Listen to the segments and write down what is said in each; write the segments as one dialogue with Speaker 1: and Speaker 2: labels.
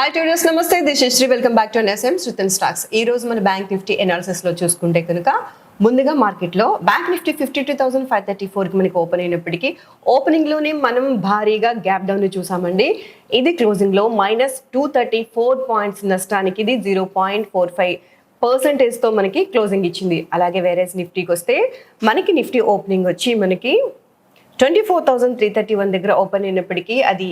Speaker 1: Hi traders, నమస్తే. This is Sri. Welcome back to NSM శృతన్ stocks. ఈ రోజు మన బ్యాంక్ నిఫ్టీ ఎనాలిసిస్ లో చూసుకుంటే కనుక ముందుగా మార్కెట్లో బ్యాంక్ నిఫ్టీ 52,534 కి మనకి ఓపెన్ అయినప్పటికీ ఓపెనింగ్ లోనే మనం భారీగా గ్యాప్ డౌన్ చూసామండి. ఇది క్లోజింగ్ లో -234 పాయింట్స్ నష్టానికి ఇది 0.45% తో మనకి క్లోజింగ్ ఇచ్చింది. అలాగే వేరే నిఫ్టీకి వస్తే మనకి నిఫ్టీ ఓపెనింగ్ వచ్చి మనకి 24,331 దగ్గర ఓపెన్ అయినప్పటికీ అది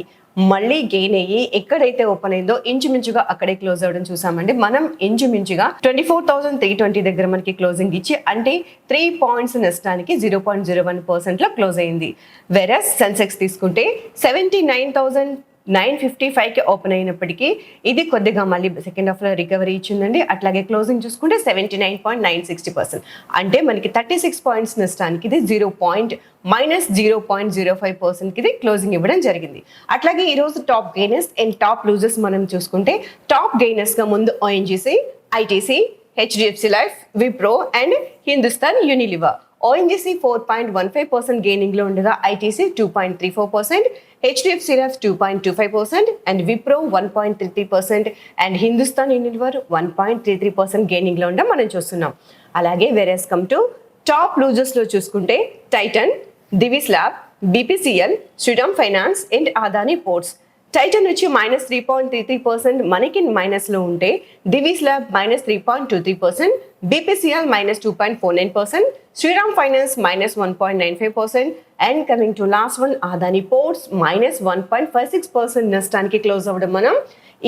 Speaker 1: మళ్ళీ గెయిన్ అయ్యి ఎక్కడైతే ఓపెన్ అయిందో ఇంచుమించుగా అక్కడే క్లోజ్ అవ్వడం చూసామండి. మనం ఇంచుమించుగా 24,320 దగ్గర మనకి క్లోజింగ్ ఇచ్చి అంటే 3 పాయింట్స్ నష్టానికి 0.01% లో క్లోజ్ అయింది. వెరస్ సెన్సెక్స్ తీసుకుంటే 79,955 కి ఓపెన్ అయినప్పటికీ ఇది కొద్దిగా మళ్ళీ సెకండ్ హాఫ్ లో రికవరీ ఇచ్చిందండి. అట్లాగే క్లోజింగ్ చూసుకుంటే 79.960%, అంటే మనకి 36 పాయింట్స్ నష్టానికి ఇది -0.05% కి ఇది క్లోజింగ్ ఇవ్వడం జరిగింది. అట్లాగే ఈ రోజు top gainers and top losers మనం చూసుకుంటే టాప్ గెయినర్స్ గా ముందు ONGC, ITC, HDFC life, Wipro and Hindustan Unilever. ONGC 4.15% gaining లో ఉండగా ITC 2.34%, HDFC life 2.25% and Wipro 1.33% and Hindustan Unilever 1.33% gaining లో ఉండడం మనం చూస్తున్నాం. అలాగే whereas come to top losers లో చూసుకుంటే Titan, Divis lab, BPCL, Shriram finance and Adani ports. Titan వచ్చి -3.33% మనకి మైనస్ లో ఉంటే Divi's lab -3.23%, BPCL -2.49%, Shriram finance -1.95% and coming to last one Adani ports -1.56% నష్టానికి క్లోజ్ అవ్వడం మనం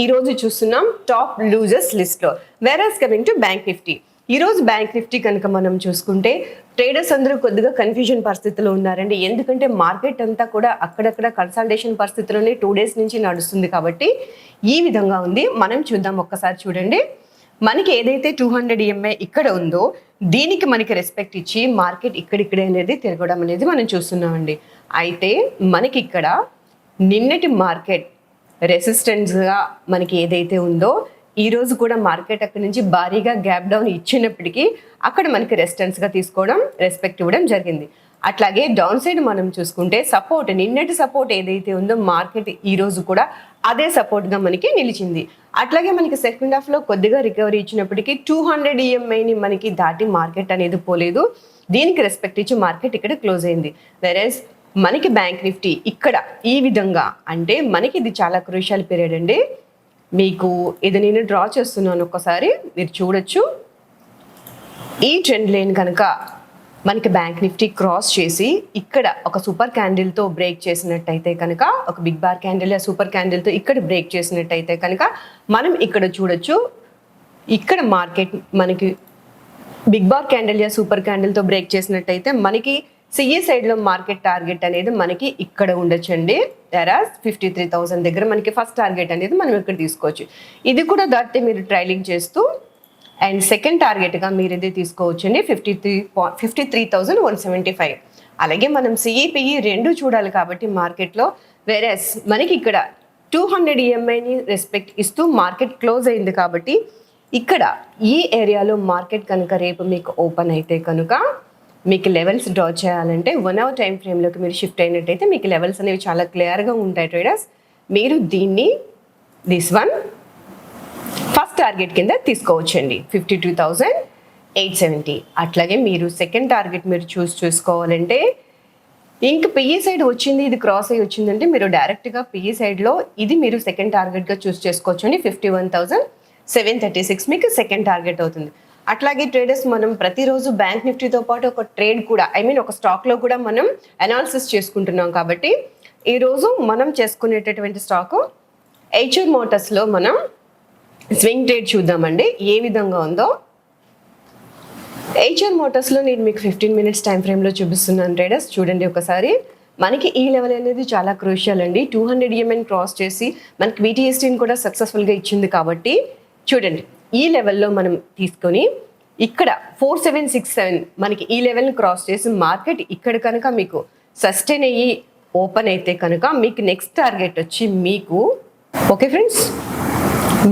Speaker 1: ఈ రోజు చూస్తున్నాం టాప్ లూజర్స్ లిస్ట్ లో. వేరస్ కమింగ్ టు బ్యాంక్ నిఫ్టీ, ఈ రోజు బ్యాంక్ నిఫ్టీ కనుక మనం చూసుకుంటే ట్రేడర్స్ అందరూ కొద్దిగా కన్ఫ్యూజన్ పరిస్థితిలో ఉన్నారండి. ఎందుకంటే మార్కెట్ అంతా కూడా అక్కడక్కడ కన్సల్టేషన్ పరిస్థితిలోనే 2 days నుంచి నడుస్తుంది కాబట్టి ఈ విధంగా ఉంది. మనం చూద్దాం, ఒక్కసారి చూడండి. మనకి ఏదైతే 200 EMA ఇక్కడ ఉందో దీనికి మనకి రెస్పెక్ట్ ఇచ్చి మార్కెట్ ఇక్కడిక్కడే అనేది తిరగడం అనేది మనం చూస్తున్నామండి. అయితే మనకి ఇక్కడ నిన్నటి మార్కెట్ రెసిస్టెన్స్గా మనకి ఏదైతే ఉందో ఈ రోజు కూడా మార్కెట్ అక్కడి నుంచి భారీగా గ్యాప్ డౌన్ ఇచ్చినప్పటికీ అక్కడ మనకి రెసిస్టెన్స్ గా తీసుకోవడం, రెస్పెక్ట్ ఇవ్వడం జరిగింది. అట్లాగే డౌన్ సైడ్ మనం చూసుకుంటే సపోర్ట్, నిన్నటి సపోర్ట్ ఏదైతే ఉందో మార్కెట్ ఈ రోజు కూడా అదే సపోర్ట్ గా మనకి నిలిచింది. అట్లాగే మనకి సెకండ్ హాఫ్ లో కొద్దిగా రికవరీ ఇచ్చినప్పటికీ 200 EMA ని మనకి దాటి మార్కెట్ అనేది పోలేదు. దీనికి రెస్పెక్ట్ ఇచ్చి మార్కెట్ ఇక్కడ క్లోజ్ అయింది. వెరస్ మనకి బ్యాంక్ నిఫ్టీ ఇక్కడ ఈ విధంగా, అంటే మనకి ఇది చాలా క్రూషియల్ పీరియడ్ అండి. మీకు ఇది నేను డ్రా చేస్తున్నాను, ఒక్కసారి మీరు చూడొచ్చు. ఈ ట్రెండ్ లైన్ కనుక మనకి బ్యాంక్ నిఫ్టీ క్రాస్ చేసి ఇక్కడ ఒక సూపర్ క్యాండిల్తో బ్రేక్ చేసినట్టయితే కనుక, ఒక బిగ్ బార్ క్యాండిల్ या సూపర్ క్యాండిల్తో ఇక్కడ బ్రేక్ చేసినట్టయితే కనుక మనం ఇక్కడ చూడొచ్చు. ఇక్కడ మార్కెట్ మనకి బిగ్ బార్ క్యాండిల్ या సూపర్ క్యాండిల్తో బ్రేక్ చేసినట్టయితే మనకి సిఈ సైడ్లో మార్కెట్ టార్గెట్ అనేది మనకి ఇక్కడ ఉండొచ్చండి. తెరాస్ 53,000 దగ్గర మనకి ఫస్ట్ టార్గెట్ అనేది మనం ఇక్కడ తీసుకోవచ్చు. ఇది కూడా దాటితే మీరు ట్రైలింగ్ చేస్తూ అండ్ సెకండ్ టార్గెట్గా మీరు ఇది తీసుకోవచ్చండి 53,175. అలాగే మనం సిఈపిఈ రెండు చూడాలి కాబట్టి మార్కెట్లో. వేరేస్ మనకి ఇక్కడ 200 EMAని రెస్పెక్ట్ ఇస్తూ మార్కెట్ క్లోజ్ అయింది కాబట్టి ఇక్కడ ఈ ఏరియాలో మార్కెట్ కనుక రేపు మీకు ఓపెన్ అయితే కనుక మీకు లెవెల్స్ డ్రా చేయాలంటే 1 hour టైం ఫ్రేమ్లోకి మీరు షిఫ్ట్ అయినట్టయితే మీకు లెవెల్స్ అనేవి చాలా క్లియర్గా ఉంటాయి ట్రేడర్స్. మీరు దీన్ని దిస్ వన్ ఫస్ట్ టార్గెట్ కింద తీసుకోవచ్చండి 52,870. అట్లాగే మీరు సెకండ్ టార్గెట్ మీరు చూసుకోవాలంటే ఇంక పిఈ సైడ్ వచ్చింది, ఇది క్రాస్ అయ్యి వచ్చిందంటే మీరు డైరెక్ట్గా పిఈ సైడ్లో ఇది మీరు సెకండ్ టార్గెట్గా చేసుకోవచ్చండి 51,736 మీకు సెకండ్ టార్గెట్ అవుతుంది. అట్లాగే ట్రేడర్స్ మనం ప్రతిరోజు బ్యాంక్ నిఫ్టీతో పాటు ఒక ట్రేడ్ కూడా ఒక స్టాక్లో కూడా మనం అనాలిసిస్ చేసుకుంటున్నాం కాబట్టి ఈరోజు మనం చేసుకునేటటువంటి స్టాక్ HR మోటార్స్లో మనం స్వింగ్ ట్రేడ్ చూద్దామండి ఏ విధంగా ఉందో. HR మోటార్స్లో నేను మీకు 15 minutes టైం ఫ్రేమ్లో చూపిస్తున్నాను ట్రేడర్స్, చూడండి ఒకసారి. మనకి ఈ లెవెల్ అనేది చాలా క్రూషియల్ అండి. 200 EMAని క్రాస్ చేసి మనకి BTSTని కూడా సక్సెస్ఫుల్గా ఇచ్చింది కాబట్టి చూడండి ఈ లెవెల్లో మనం తీసుకొని ఇక్కడ 4767 మనకి ఈ లెవెల్ని క్రాస్ చేసి మార్కెట్ ఇక్కడ కనుక మీకు సస్టైన్ అయ్యి ఓపెన్ అయితే కనుక మీకు నెక్స్ట్ టార్గెట్ వచ్చి మీకు ఓకే ఫ్రెండ్స్,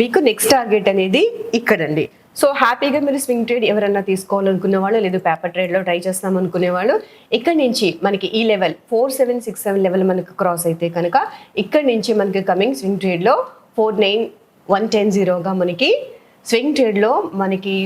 Speaker 1: మీకు నెక్స్ట్ టార్గెట్ అనేది ఇక్కడండి. సో హ్యాపీగా మీరు స్వింగ్ ట్రేడ్ ఎవరన్నా తీసుకోవాలనుకునే వాళ్ళు, లేదు పేపర్ ట్రేడ్లో ట్రై చేస్తాం అనుకునే వాళ్ళు ఇక్కడ నుంచి మనకి ఈ లెవెల్ 4767 లెవెల్ మనకు క్రాస్ అయితే కనుక ఇక్కడ నుంచి మనకి కమింగ్ స్వింగ్ ట్రేడ్లో 49 110.0గా మనకి స్వింగ్ ట్రేడ్లో మనకి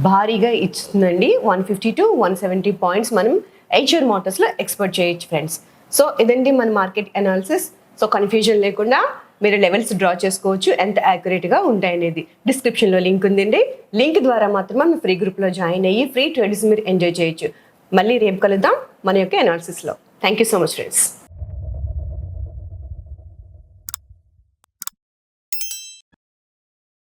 Speaker 1: భారీగా ఇస్తుందండి. 150 to 170 పాయింట్స్ మనం ఏషియన్ మోటార్స్లో ఎక్స్పెక్ట్ చేయొచ్చు ఫ్రెండ్స్. సో ఇదండి మన మార్కెట్ అనాలిసిస్. సో కన్ఫ్యూజన్ లేకుండా మీరు లెవెల్స్ డ్రా చేసుకోవచ్చు, ఎంత యాక్యురేట్గా ఉంటాయనేది. డిస్క్రిప్షన్లో లింక్ ఉందండి. లింక్ ద్వారా మాత్రమే మీ ఫ్రీ గ్రూప్లో జాయిన్ అయ్యి ఫ్రీ ట్రేడ్స్ మీరు ఎంజాయ్ చేయొచ్చు. మళ్ళీ రేపు కలుద్దాం మన యొక్క అనాలిసిస్లో. Thank you so much friends.